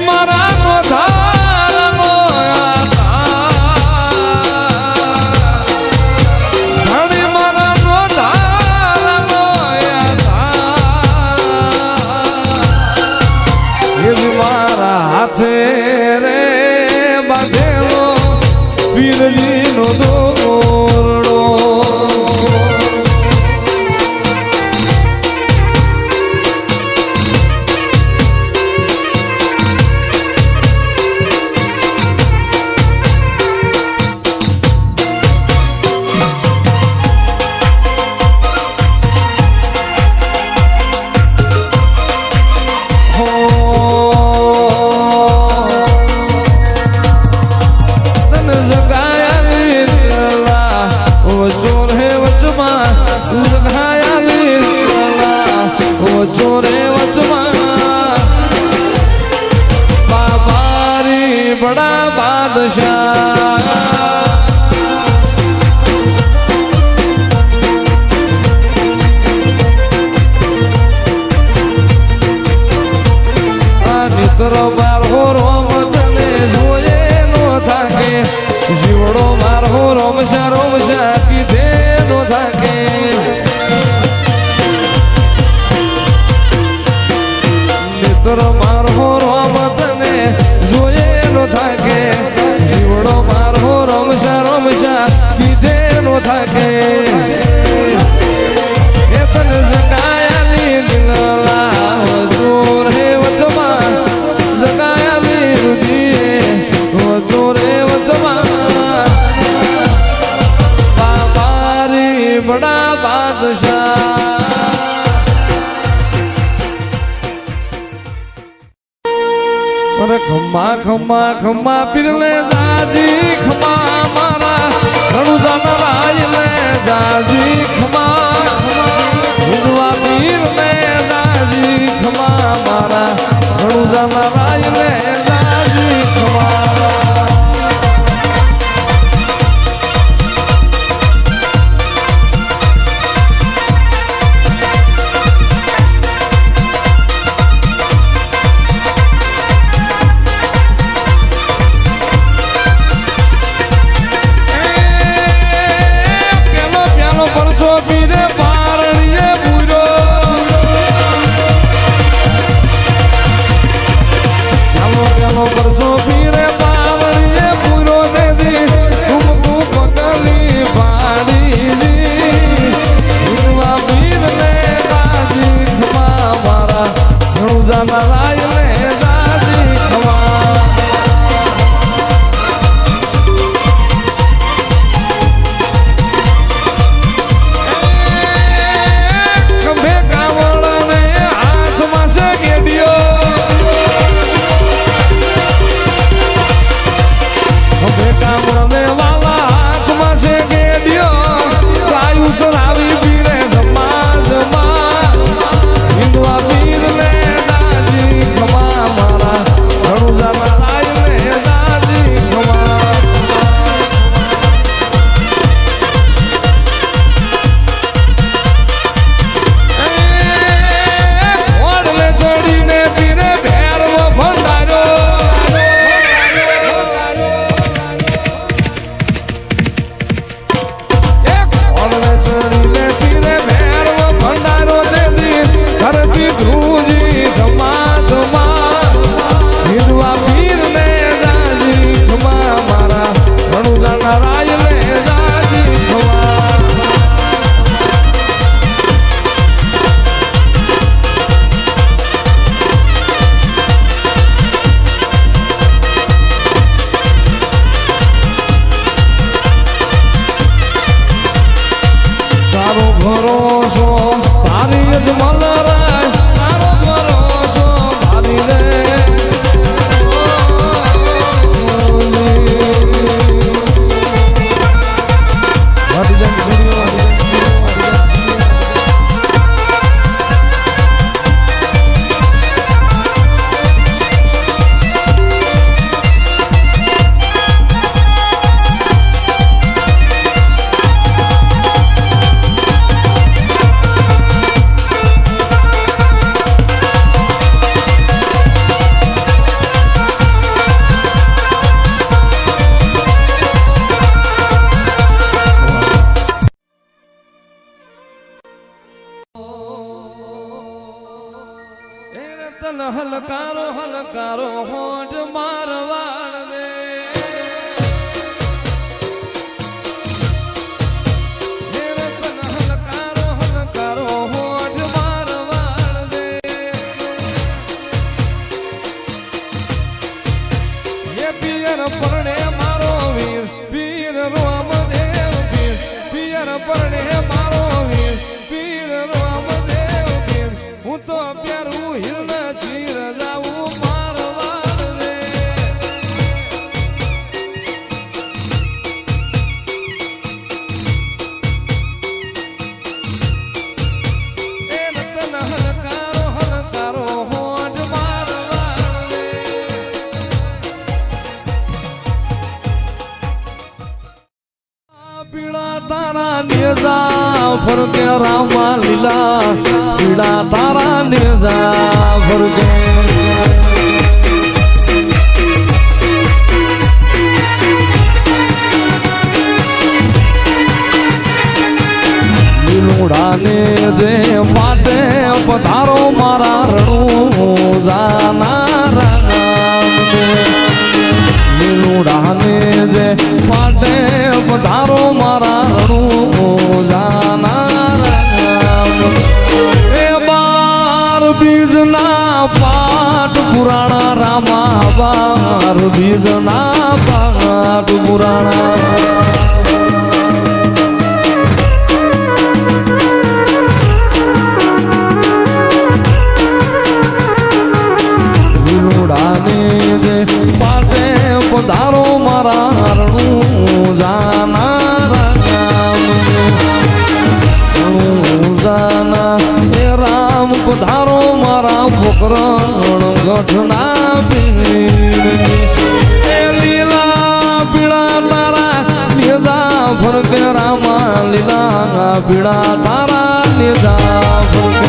મારા નો ધારનો ધણી મારા નો ધારનો એ મારા હાથે રે બાંધેલો પીરજી નો દોરડો ચોરે વચમાં બાબારી બડા બાદશાહ આ મિત્ર મારો રોમ તને જોયે નો થાકે જીવડો મારો રોમશા કીધે નો થાકે મારો રોમ તને જોયે નો થાકે જીવડો મારો રોમશા કીધે નો થાકે એ તને જગાયાની દિલલા જોર હે વચમાં જગાયાની રુધિએ જોર હે વચમાં બાબારી બડા બાદશાહ અરે ખમ્મા ખમ્મા ખમ્મા પીરલે જાજી ખમ્મા મારા રણુજાન રાય લે જાજી ખમ્મા હિંદવા પીરલે જાજી ખમ્મા મારા રણુજાન રાય લે જાજી ખમ્મા હલકારો હોઠ મારવાડ દે રતન હલકારો હોઠ મારવાડ દે એ પિયર પરણે મારો વીર પીર રામદેવ પીર પિયર પરણે મારો વીર પીર રામદેવ પીર હું તો પ્યારું હિલ ચીર જાવું મારવાડ દે એ રતન હલકારો હોઠ મારવાડ દે પીળા તારા નેજા ફરકે રામા લીલા પીળા તારા નેજા ફરકે લીલુડાને જે માટે પધારો મારા રણું જાનારા નામ લીલુડાને જે માટે પધારો મારા રણું જાનારા એ 12 બીજના પાઠ પુરાણા રામા 12 બીજના પાઠ પુરાણા પાટે પધારો મારા રણું જાનારા જાના એ રામ પધારો મારા પોકરણ ગઠના એ લીલા પીળા તારા નેજા ફરકે રામા લીલા પીળા તારા નેજા ફરકે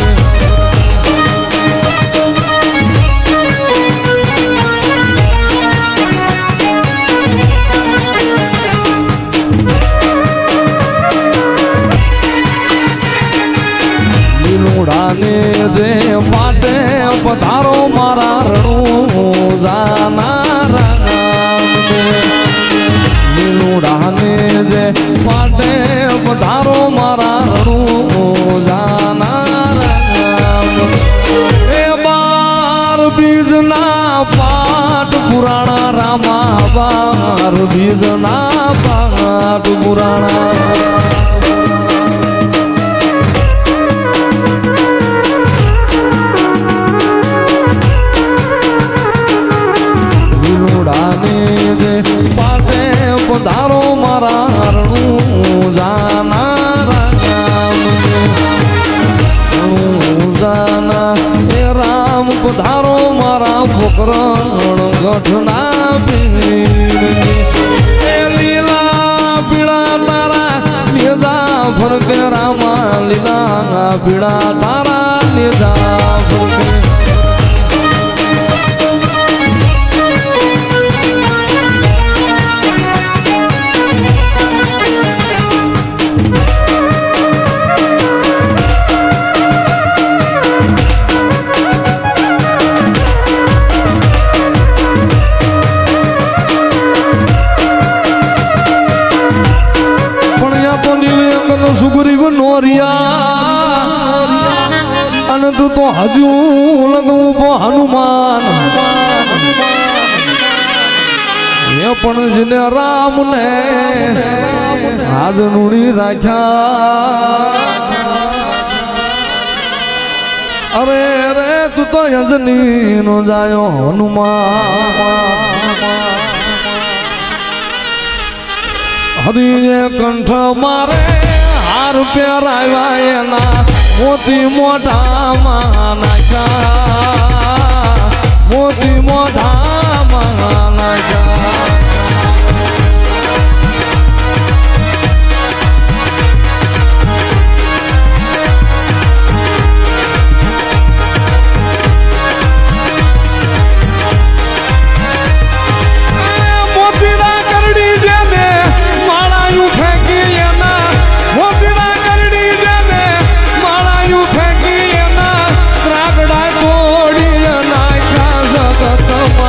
લીલુડાને જે માટે પધારો મારા રણું જાનારા નામ લીલુડાને જે માટે પધારો મારા રણું જાનારા નામ એ 12 બીજના પાઠ પુરાણા રામા 12 બીજના પાઠ પુરાણા પાટે પધારો મારા રણું જાનારા જાના એ રામ પધારો મારા પોકરણ ગઠના એ લીલા પીળા તારા નેજા ફરકે રામા લીલા પીળા તારા નેજા ફરકે સુગ્રીવ નોરિયા અને તું તો હજુ લગવું હનુમાન એ પણ જેને રામ ને આજ નુડી રાખ્યા અરે રે તું તો યજની નો જાયો હનુમાન હરિએ કંઠ મારે હાર પહેરાવ્યા એના મોતી મોઢામાં નાખ્યા મોતી મોઢામાં નાખ્યા Come on.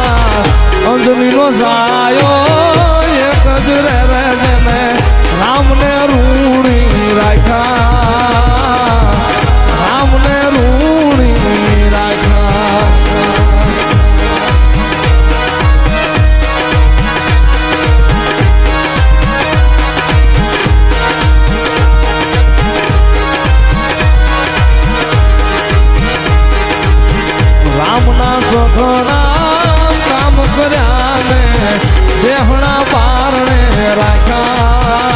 બેહણા બારણે રાખ્યા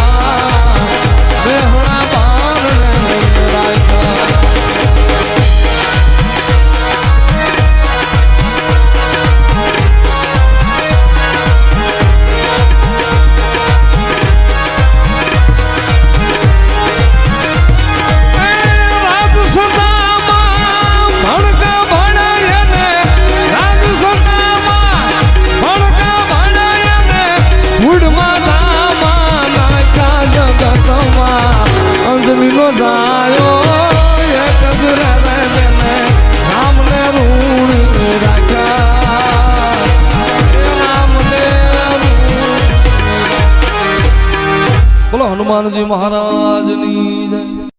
બેહણા બારણે રાખ્યા અંજલીનો જાયો એક જ રહે તેને રામને ઋણ રાખ્યા રામને બોલો હનુમાનજી મહારાજની જય.